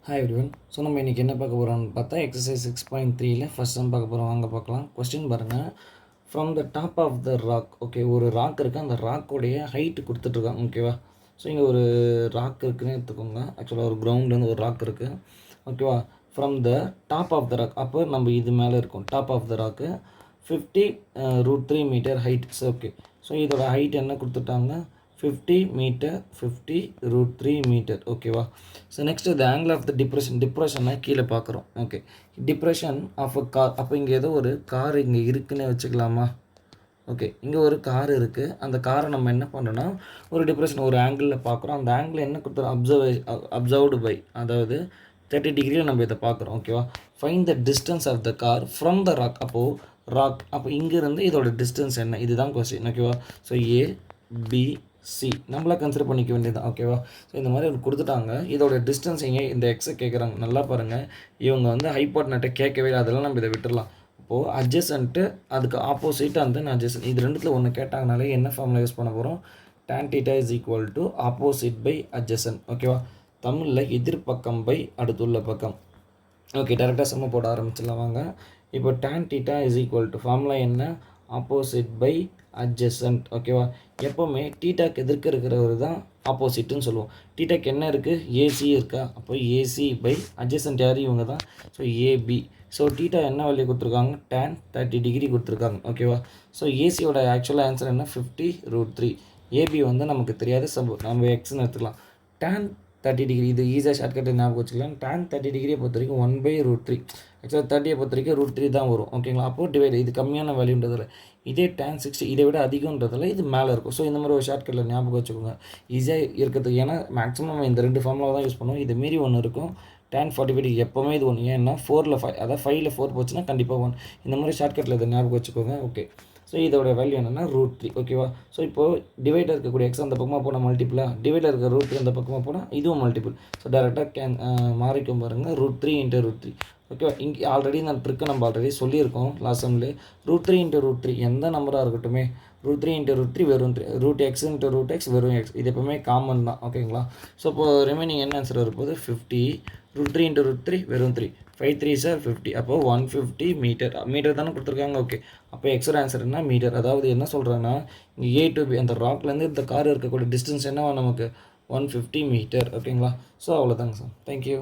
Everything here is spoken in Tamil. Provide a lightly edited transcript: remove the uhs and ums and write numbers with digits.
Hi everyone. ஸோ நம்ம இன்றைக்கி என்ன பார்க்க போகிறோம்னு பார்த்தா எக்ஸசைஸ் 6.3ல ஃபஸ்ட் டைம் பார்க்க போகிறோம். வாங்க பார்க்கலாம். கொஸ்டின் பாருங்கள். From the top of the rock. Okay, ஒரு ராக் இருக்குது. அந்த ராக்கோடைய ஹைட்டு கொடுத்துட்ருக்காங்க. ஓகேவா? ஸோ இங்கே ஒரு ராக் இருக்குதுன்னு எடுத்துக்கோங்க. ஆக்சுவலாக ஒரு கிரவுண்ட்லேருந்து ஒரு ராக் இருக்குது. ஓகேவா? From the top of the rock. அப்போ நம்ம இது மேலே இருக்கும். டாப் ஆஃப் த ராக்கு 50√3 meter height. So okay, so இதோட ஹைட் என்ன கொடுத்துட்டாங்க? 50 மீட்டர், 50√3 மீட்டர். ஓகேவா? So next the angle of the டிப்ரெஷனை கீழே பார்க்குறோம். Okay, depression of a car. அப்போ இங்கே ஏதோ ஒரு கார் இங்கே இருக்குன்னு வச்சுக்கலாமா? ஓகே, இங்கே ஒரு கார் இருக்குது. அந்த காரை நம்ம என்ன பண்ணுறோன்னா ஒரு டிப்ரெஷன் ஒரு ஆங்கிளில் பார்க்குறோம். அந்த ஆங்கிள் என்ன கொடுத்துரும்? அப்சர்வ்டு பை, அதாவது 30 டிகிரியில் நம்ம இதை பார்க்குறோம். ஓகேவா? Find the distance of the car from the rock. அப்போது ராக், அப்போ இங்கேருந்து இதோட டிஸ்டன்ஸ் என்ன? இதுதான் கொஸ்டின். ஓகேவா? ஸோ ஏபிசி நம்மளாக கன்சிடர் பண்ணிக்க வேண்டியது. ஓகேவா? ஸோ இந்த மாதிரி ஒரு கொடுத்துட்டாங்க. இதோட டிஸ்டன்ஸ் இங்கே இந்த எக்ஸை கேட்குறாங்க. நல்லா பாருங்கள், இவங்க வந்து ஹைபாட்னட்டை கேட்கவே இல்லை. அதெல்லாம் நம்ம இதை விட்டுடலாம். இப்போது அட்ஜசன்ட்டு அதுக்கு ஆப்போசிட் அந்த அட்ஜசன், இது ரெண்டுத்தில் ஒன்று கேட்டாங்கனாலே என்ன ஃபார்முலா யூஸ் பண்ண போகிறோம்? tan theta is equal to opposite by adjacent. ஓகேவா? தமிழில் எதிர்பக்கம் பை அடுத்துள்ள பக்கம். ஓகே, டேரெக்டாக சம்ம போட ஆரம்பிச்சிடலாம் வாங்க. இப்போ tan theta is equal to formula என்ன? Opposite by adjacent. ஓகேவா? எப்போவுமே டீட்டாக்கு எதிர்க்க இருக்கிறவர் தான் ஆப்போசிட்டுன்னு சொல்லுவோம். டீட்டாக்கு என்ன இருக்குது? ஏசி இருக்கா? அப்போ ஏசி பை அட்ஜசன்ட் யார்? இவங்க தான். So AB. ஸோ டீட்டா என்ன வேல்யூ கொடுத்துருக்காங்க? tan 30 டிகிரி கொடுத்துருக்காங்க. ஓகேவா? ஸோ ஏசியோட ஆக்சுவலாக ஆன்சர் என்ன? 50√3. ஏபி வந்து நமக்கு தெரியாது. நம்ம எக்ஸ்ன்னு எடுத்துக்கலாம். tan 30 டிகிரி, இது ஈஸியாக ஷார்ட்கட்டை ஞாபகம் வச்சுக்கலாம். tan 30 டிகிரியை பொறுத்த வரைக்கும் 1/√3. ஆக்சுவலாக 30 பொறுத்த வரைக்கும் √3 தான் வரும். ஓகேங்களா? அப்போது டிவைட், இது கம்மியான வேல்யூன்றதில். இதே tan 60 இதை விட அதிகன்றதில் இது மேலே இருக்கும். ஸோ இந்த மாதிரி ஒரு ஷார்ட்கட்டில் ஞாபகம் வச்சுக்கோங்க, ஈஸியாக இருக்கிறதுக்கு. ஏன்னா மேக்ஸிமம் நம்ம இந்த 2 ஃபார்முலா தான் யூஸ் பண்ணுவோம். இது மீறி ஒன்று இருக்கும், tan 45 எப்போவுமே இது ஒன்று. ஏன்னா 4ல் 5, அதாவது 5ல் 4 போச்சுன்னா கண்டிப்பாக 1. இந்த மாதிரி ஷார்ட்கட்டில் இதை ஞாபகம் வச்சுக்கோங்க. ஓகே, ஸோ இதோட வேல்யூ என்னென்னா √3. ஓகேவா? ஸோ இப்போது டிவைடர் இருக்கக்கூடிய எக்ஸ் அந்த பக்கமாக போனால் மல்டிபிளாக, டிவைடர் இருக்க √3 அந்த பக்கமாக போனால் இதுவும் மல்டிபிள். ஸோ டேரெக்டாக மாறிக்கும் பாருங்கள், √3 × √3. ஓகேவா? இங்கே ஆல்ரெடி இந்த ட்ரிக்கை நம்ம ஆல்ரெடி சொல்லியிருக்கோம் லாஸ்ட் டைம்லே. √3 × √3 எந்த நம்பராக இருக்கட்டுமே, √3 × √3 வெறும் 3, √x × √x வெறும் x. இது எப்போவுமே காமன் தான். ஓகேங்களா? ஸோ இப்போது ரிமைனிங் என்ன ஆன்சர் வரும்போது 50, √3 × √3 வெறும் 3, 5 3s are 50. அப்போது 150 மீட்டர். மீட்டர் தானே கொடுத்துருக்காங்க. ஓகே, அப்போ எக்ஸோட ஆன்சர் என்ன? மீட்டர். அதாவது என்ன சொல்கிறேன்னா, இங்கே ஏ டு பி அந்த ராக்லேருந்து இந்த கார் இருக்கக்கூடிய டிஸ்டன்ஸ் என்னவா நமக்கு? 150 மீட்டர். ஓகேங்களா? ஸோ அவ்வளோதாங்க சார். தேங்க்யூ.